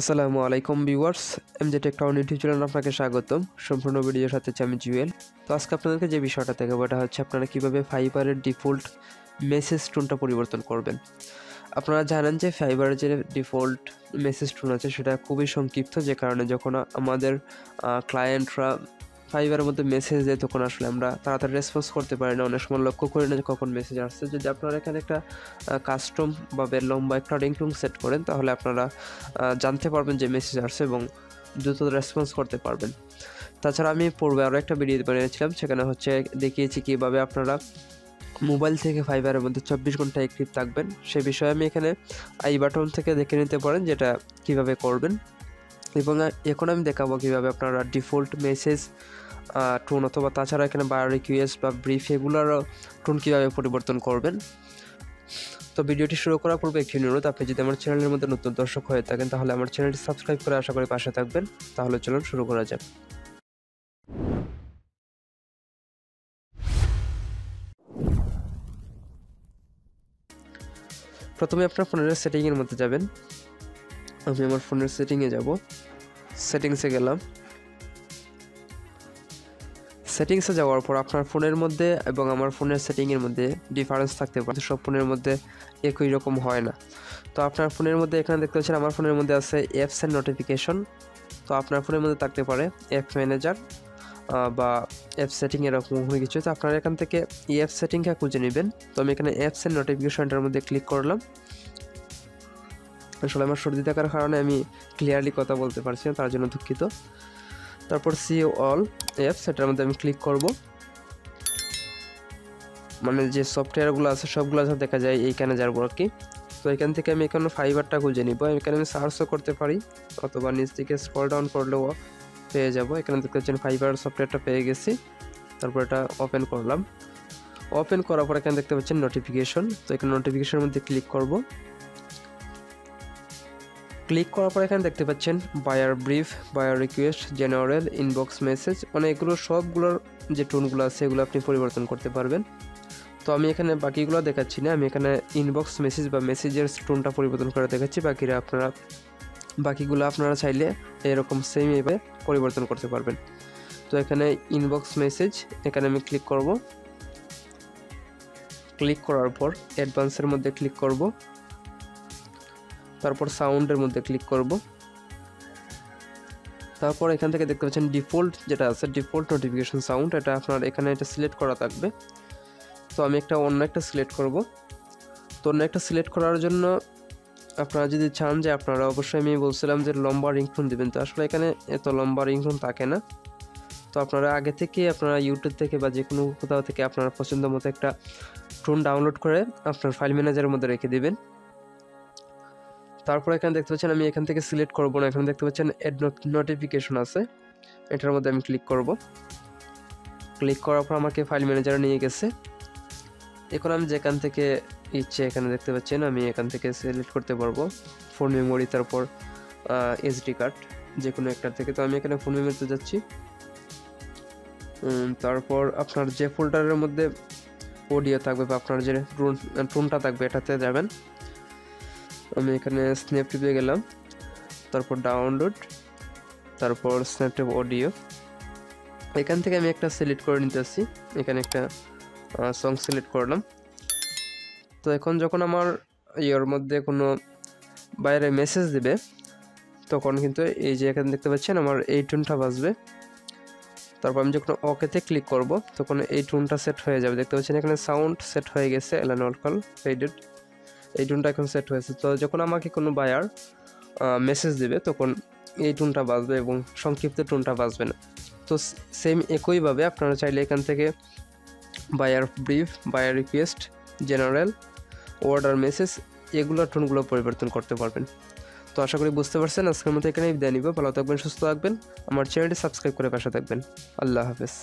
আসসালামু আলাইকুম viewers, MJ tech town YouTube চ্যানেলে আপনাকে স্বাগতম। সম্পূর্ণ ভিডিওর সাথে আমি জুয়েল। তো আজকে আপনাদেরকে যে বিষয়টা দেখাবো এটা হচ্ছে আপনারা কিভাবে ফাইবারের ডিফল্ট মেসেজ টোনটা পরিবর্তন করবেন। আপনারা জানেন যে ফাইবারের যে ডিফল্ট মেসেজ টোন আছে সেটা খুবই সংক্ষিপ্ত, যে কারণে যখন আমাদের ক্লায়েন্টরা ফাইবারের মধ্যে মেসেজ দেয় তখন আসলে আমরা তাড়াতাড়ি রেসপন্স করতে পারি না, অনেক সময় লক্ষ্য করি না যে কখন মেসেজ আসছে। যদি আপনারা এখানে একটা কাস্টম বা লম্বা একটা রিংটোন সেট করেন তাহলে আপনারা জানতে পারবেন যে মেসেজ আসছে এবং দ্রুত রেসপন্স করতে পারবেন। তাছাড়া আমি পূর্বে আরও একটা ভিডিও বানিয়েছিলাম, সেখানে হচ্ছে দেখিয়েছি কীভাবে আপনারা মোবাইল থেকে ফাইবারের মধ্যে 24 ঘন্টা অ্যাক্টিভ থাকবেন। সে বিষয়ে আমি এখানে আই বাটন থেকে দেখে নিতে পারেন যেটা কিভাবে করবেন, এবং এখন আমি দেখাবো কীভাবে আপনারা ডিফল্ট মেসেজ টোন অথবা তাছাড়া এখানে বায়ার রিকোয়েস্ট বা ব্রিফ এগুলোরও টোন কীভাবে পরিবর্তন করবেন। তো ভিডিওটি শুরু করার পূর্বে একটি অনুরোধ, আপনি যদি আমার চ্যানেলের মধ্যে নতুন দর্শক হয়ে থাকেন তাহলে আমার চ্যানেলটি সাবস্ক্রাইব করে আশা করি পাশে থাকবেন। তাহলে চলুন শুরু করা যাক। প্রথমে আপনার ফোনের সেটিংয়ের মধ্যে যাবেন। আমি আমার ফোনের সেটিংয়ে যাব, সেটিংসে গেলাম। সেটিংসে যাওয়ার পর আপনার ফোনের মধ্যে এবং আমার ফোনের সেটিংয়ের মধ্যে ডিফারেন্স থাকতে পারে, সব ফোনের মধ্যে একই রকম হয় না। তো আপনার ফোনের মধ্যে এখানে দেখতে পাচ্ছেন আমার ফোনের মধ্যে আছে অ্যাপস অ্যান্ড নোটিফিকেশন। তো আপনার ফোনের মধ্যে থাকতে পারে অ্যাপ ম্যানেজার বা অ্যাপ সেটিং এরকম হয়ে কিছু। তো আপনারা এখান থেকে এই অ্যাপ সেটিংটা খুঁজে নেবেন। তো আমি এখানে অ্যাপস অ্যান্ড নোটিফিকেশনটার মধ্যে ক্লিক করলাম। আসলে আমার সর্দি থাকার কারণে আমি ক্লিয়ারলি কথা বলতে পারছি না, তার জন্য দুঃখিত। তারপর সি অল অ্যাপস, এটার মধ্যে আমি ক্লিক করব। মানে যে সফটওয়্যারগুলো আছে সবগুলো দেখা যায় এইখানে যাবো আর কি। তো এখান থেকে আমি এখানে ফাইবারটা খুঁজে নিব। এখানে আমি সার্চও করতে পারি অথবা নিচ থেকে স্ক্রল ডাউন করলেও পেয়ে যাব। এখানে দেখতে পাচ্ছেন ফাইবার সফটওয়্যারটা পেয়ে গেছি। তারপর এটা ওপেন করলাম। ওপেন করার পর এখানে দেখতে পাচ্ছেন নোটিফিকেশন। তো এখানে নোটিফিকেশনের মধ্যে ক্লিক করব। ক্লিক করার পর এখানে দেখতে পাচ্ছেন buyer brief, buyer request, general, inbox message, মানে এগুলো সবগুলোর যে টোনগুলো আছে এগুলো আপনি পরিবর্তন করতে পারবেন। তো আমি এখানে বাকিগুলো দেখাচ্ছি না, আমি এখানে ইনবক্স মেসেজ বা মেসেজের টোনটা পরিবর্তন করে দেখাচ্ছি। বাকিগুলো আপনারা চাইলে এরকম সেম এভাবে পরিবর্তন করতে পারবেন। তো এখানে ইনবক্স মেসেজ, এখানে আমি ক্লিক করব। ক্লিক করার পর অ্যাডভান্সের মধ্যে ক্লিক করব। তারপর সাউন্ডের মধ্যে ক্লিক করব। তারপর এখান থেকে দেখতে পাচ্ছেন ডিফল্ট যেটা আছে, ডিফল্ট নোটিফিকেশন সাউন্ড, এটা আপনার এখানে এটা সিলেক্ট করা থাকবে। তো আমি অন্য একটা সিলেক্ট করব। তো অন্য একটা সিলেক্ট করার জন্য আপনারা যদি চান যে আপনারা অবশ্যই আমি বলছিলাম যে লম্বা রিংটোন দেবেন, তো আসলে এখানে এত লম্বা রিংটোন থাকে না। তো আপনারা আগে থেকে আপনারা ইউটিউব থেকে বা যে কোনো কোথাও থেকে আপনারা পছন্দ মতো একটা টোন ডাউনলোড করে আপনার ফাইল ম্যানেজারের মধ্যে রেখে দেবেন। তারপর এখানে দেখতে পাচ্ছেন আমি এখান থেকে সিলেক্ট করব না, এখানে দেখতে পাচ্ছেন অ্যাড নোটিফিকেশন আছে, এটার মধ্যে আমি ক্লিক করব। ক্লিক করার পর আমাকে ফাইল ম্যানেজারে নিয়ে গেছে। এখন আমি যেখান থেকে ইচ্ছে এখানে দেখতে পাচ্ছেন আমি এখান থেকে সিলেক্ট করতে পারবো ফোন মেমোরি, তারপর এসডি কার্ড, যে কোনো একটার থেকে। তো আমি এখানে ফোন মেমোরিতে যাচ্ছি। তারপর আপনার যে ফোল্ডারের মধ্যে অডিও থাকবে বা আপনার যে টোনটা থাকবে এটাতে যাবেন। আমি এখানে স্ন্যাপটিপে গেলাম, তারপর ডাউনলোড, তারপর স্ন্যাপটিপ অডিও। এখান থেকে আমি একটা সিলেক্ট করে নিতেছি, এখানে একটা সং সিলেক্ট করলাম। তো এখন যখন আমার ইয়ের মধ্যে কোনো বাইরে মেসেজ দেবে তখন কিন্তু এই যে এখানে দেখতে পাচ্ছেন আমার এই টোনটা বাজবে। তারপর আমি যখন ওকেতে ক্লিক করব তখন এই টোনটা সেট হয়ে যাবে। দেখতে পাচ্ছেন এখানে সাউন্ড সেট হয়ে গেছে, এলান অলকাল ফেডেড, এই টোনটা এখন সেট হয়েছে। তো যখন আমাকে কোনো বায়ার মেসেজ দেবে তখন এই টোনটা বাজবে এবং সংক্ষিপ্ত টোনটা বাজবে না। তো সেম একইভাবে আপনারা চাইলে এখান থেকে buyer brief, buyer request, general, order message এগুলোর টোনগুলো পরিবর্তন করতে পারবেন। তো আশা করি বুঝতে পারছেন। আজকের মতো এখানেই বিদায় নিব। ভালো থাকবেন, সুস্থ থাকবেন, আমার চ্যানেলটি সাবস্ক্রাইব করে পাশে থাকবেন। আল্লাহ হাফেজ।